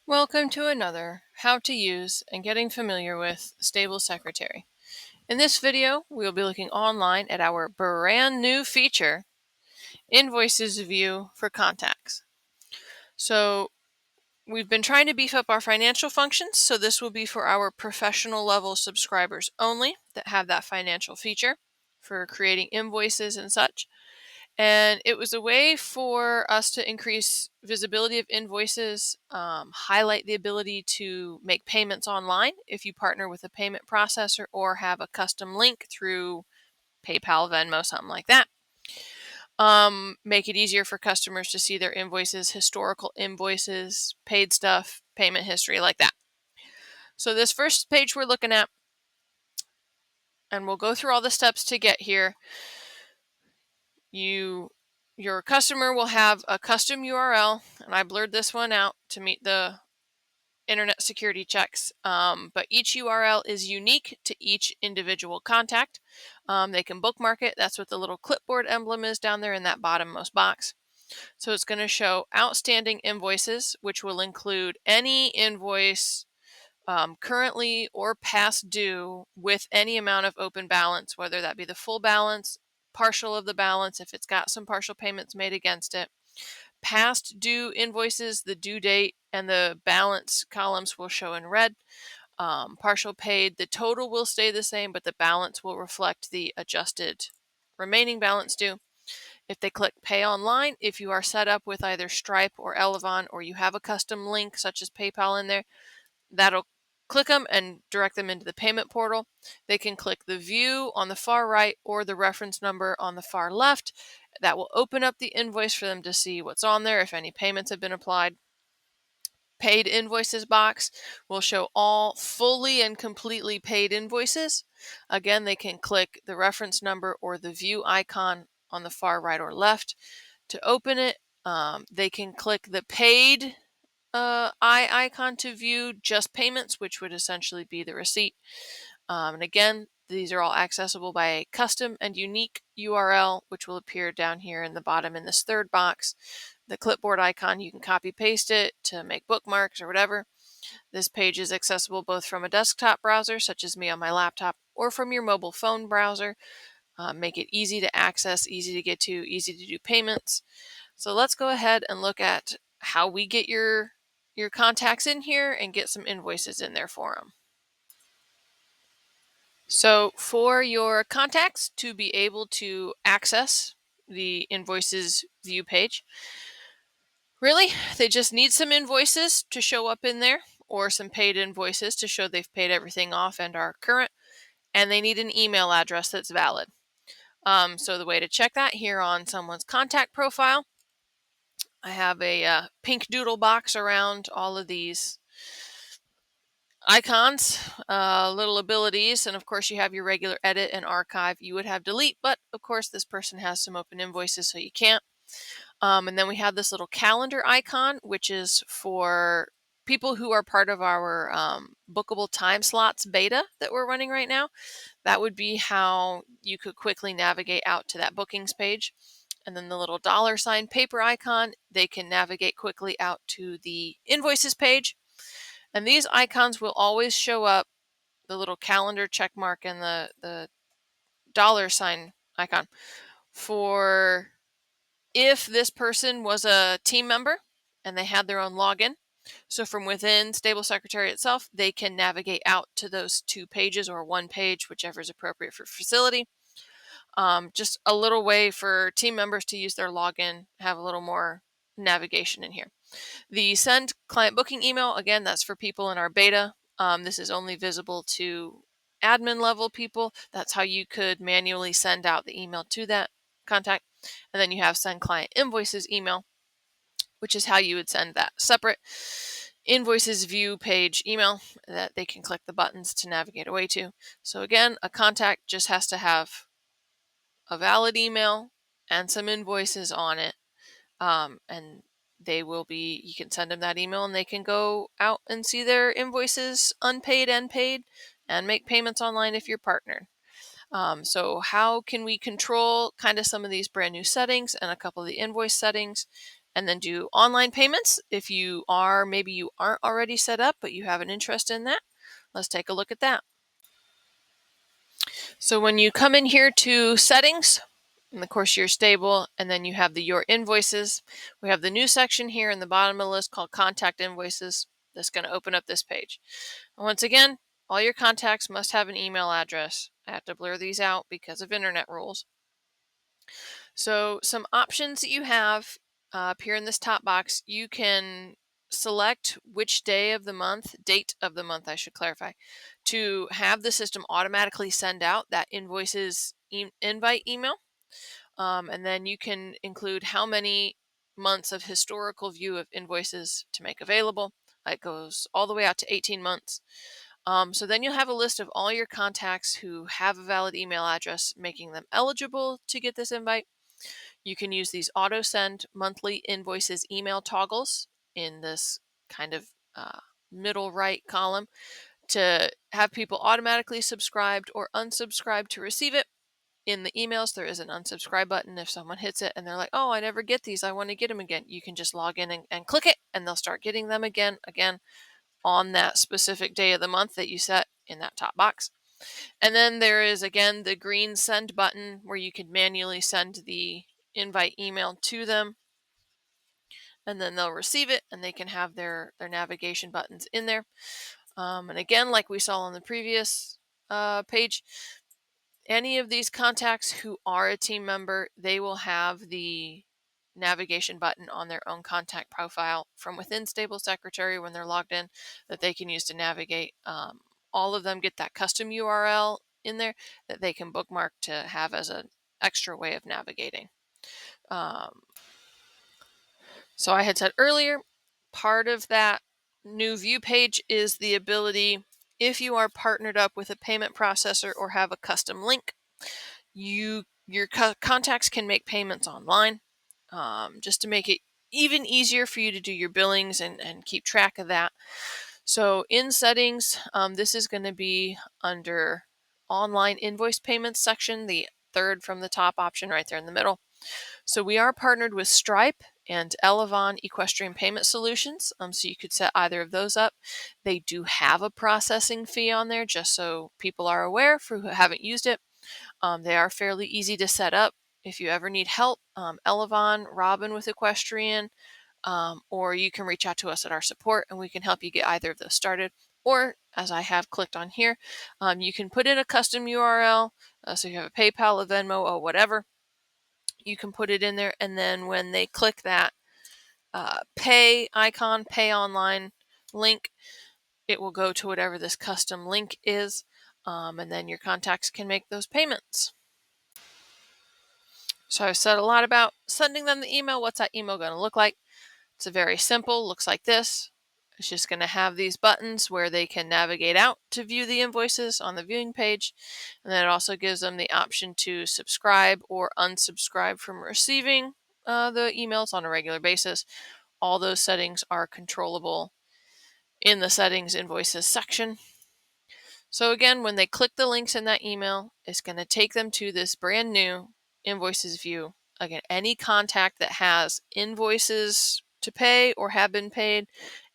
Welcome to another How to Use and Getting Familiar with StableSecretary. In this video, we will be looking online at our brand new feature, Invoices View for Contacts. So we've been trying to beef up our financial functions, so this will be for our professional level subscribers only that have that financial feature for creating invoices and such. And it was a way for us to increase visibility of invoices, highlight the ability to make payments online if you partner with a payment processor or have a custom link through PayPal, Venmo, something like that. Make it easier for customers to see their invoices, historical invoices, paid stuff, payment history, like that. So this first page we're looking at, and we'll go through all the steps to get here. Your customer will have a custom URL, and I blurred this one out to meet the internet security checks, but each URL is unique to each individual contact. They can bookmark it. That's what the little clipboard emblem is down there in that bottommost box. So it's going to show outstanding invoices, which will include any invoice currently or past due with any amount of open balance, whether that be the full balance, partial of the balance if it's got some partial payments made against it. Past due invoices, the due date and the balance columns will show in red. Partial paid, the total will stay the same, but the balance will reflect the adjusted remaining balance due. If they click Pay Online, if you are set up with either Stripe or Elevon, or you have a custom link such as PayPal in there, that'll click them and direct them into the payment portal. They can click the view on the far right or the reference number on the far left. That will open up the invoice for them to see what's on there, if any payments have been applied. Paid invoices box will show all fully and completely paid invoices. Again, they can click the reference number or the view icon on the far right or left to open it. They can click the paid eye icon to view just payments, which would essentially be the receipt. And again, these are all accessible by a custom and unique URL, which will appear down here in the bottom in this third box. The clipboard icon, you can copy paste it to make bookmarks or whatever. This page is accessible both from a desktop browser, such as me on my laptop, or from your mobile phone browser. Make it easy to access, easy to get to, easy to do payments. So let's go ahead and look at how we get your contacts in here and get some invoices in there for them. So for your contacts to be able to access the invoices view page, really, they just need some invoices to show up in there, or some paid invoices to show they've paid everything off and are current, and they need an email address that's valid. So the way to check that, here on someone's contact profile, I have a pink doodle box around all of these icons, little abilities, and of course you have your regular edit and archive. You would have delete, but of course this person has some open invoices, so you can't. And then we have this little calendar icon, which is for people who are part of our bookable time slots beta that we're running right now. That would be how you could quickly navigate out to that bookings page. And then the little $ paper icon, they can navigate quickly out to the invoices page. And these icons will always show up, the little calendar check mark and the $ icon, for if this person was a team member and they had their own login. So from within StableSecretary itself, they can navigate out to those two pages or one page, whichever is appropriate for facility. Just a little way for team members to use their login, have a little more navigation in here. The send client booking email, again, that's for people in our beta. This is only visible to admin level people. That's how you could manually send out the email to that contact. And then you have send client invoices email, which is how you would send that separate invoices view page email that they can click the buttons to navigate away to. So again, a contact just has to have a valid email and some invoices on it. And they will be, you can send them that email and they can go out and see their invoices, unpaid and paid, and make payments online if you're partnered. So how can we control kind of some of these brand new settings and a couple of the invoice settings? and then do online payments if maybe you aren't already set up, but you have an interest in that. Let's take a look at that. So when you come in here to settings, and of course your stable, and then you have your invoices, we have the new section here in the bottom of the list called contact invoices. That's going to open up this page. And once again, all your contacts must have an email address. I have to blur these out because of internet rules. So some options that you have up here in this top box, you can select which date of the month, I should clarify, to have the system automatically send out that invoices invite email. And then you can include how many months of historical view of invoices to make available. It goes all the way out to 18 months. So then you'll have a list of all your contacts who have a valid email address, making them eligible to get this invite. You can use these auto send monthly invoices email toggles in this kind of middle right column to have people automatically subscribed or unsubscribed to receive it. In the emails, there is an unsubscribe button. If someone hits it and they're like, oh, I never get these, I want to get them again, you can just log in and click it, and they'll start getting them again on that specific day of the month that you set in that top box. And then there is, again, the green send button where you can manually send the invite email to them, and then they'll receive it and they can have their navigation buttons in there. And again, like we saw on the previous page, any of these contacts who are a team member, they will have the navigation button on their own contact profile from within StableSecretary when they're logged in that they can use to navigate. All of them get that custom URL in there that they can bookmark to have as an extra way of navigating. So I had said earlier, part of that new view page is the ability, if you are partnered up with a payment processor or have a custom link, your contacts can make payments online, just to make it even easier for you to do your billings and keep track of that. So in settings, this is going to be under online invoice payments section, the third from the top option right there in the middle. So we are partnered with Stripe and Elevon Equestrian Payment Solutions, so you could set either of those up. They do have a processing fee on there, just so people are aware for who haven't used it. They are fairly easy to set up. If you ever need help, Elevon, Robin with Equestrian, or you can reach out to us at our support and we can help you get either of those started. Or, as I have clicked on here, you can put in a custom URL. So if you have a PayPal, a Venmo, or whatever, you can put it in there, and then when they click that pay icon, pay online link, it will go to whatever this custom link is, and then your contacts can make those payments. So I've said a lot about sending them the email. What's that email going to look like? It's a very simple, looks like this. It's just going to have these buttons where they can navigate out to view the invoices on the viewing page. And then it also gives them the option to subscribe or unsubscribe from receiving the emails on a regular basis. All those settings are controllable in the settings invoices section. So again, when they click the links in that email, it's going to take them to this brand new invoices view. Again, any contact that has invoices to pay or have been paid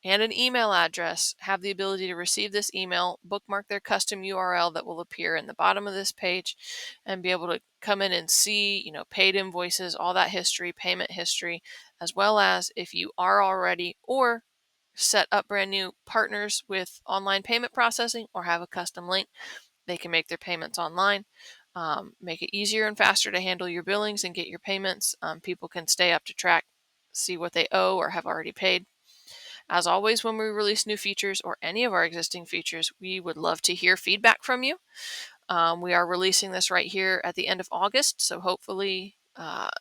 and an email address have the ability to receive this email, bookmark their custom URL that will appear in the bottom of this page, and be able to come in and see, paid invoices, all that history, payment history, as well as if you are already or set up brand new partners with online payment processing or have a custom link, they can make their payments online. Make it easier and faster to handle your billings and get your payments. People can stay up to track, see what they owe or have already paid. As always, when we release new features or any of our existing features, we would love to hear feedback from you. We are releasing this right here at the end of August, so hopefully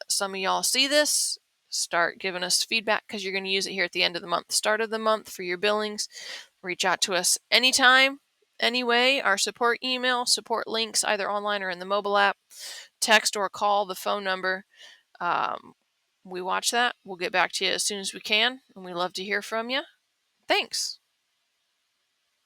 some of y'all see this, start giving us feedback, because you're going to use it here at the end of the month, start of the month for your billings. Reach out to us anytime, anyway. Our support email, support links, either online or in the mobile app, text or call the phone number. We watch that. We'll get back to you as soon as we can, and we love to hear from you. Thanks.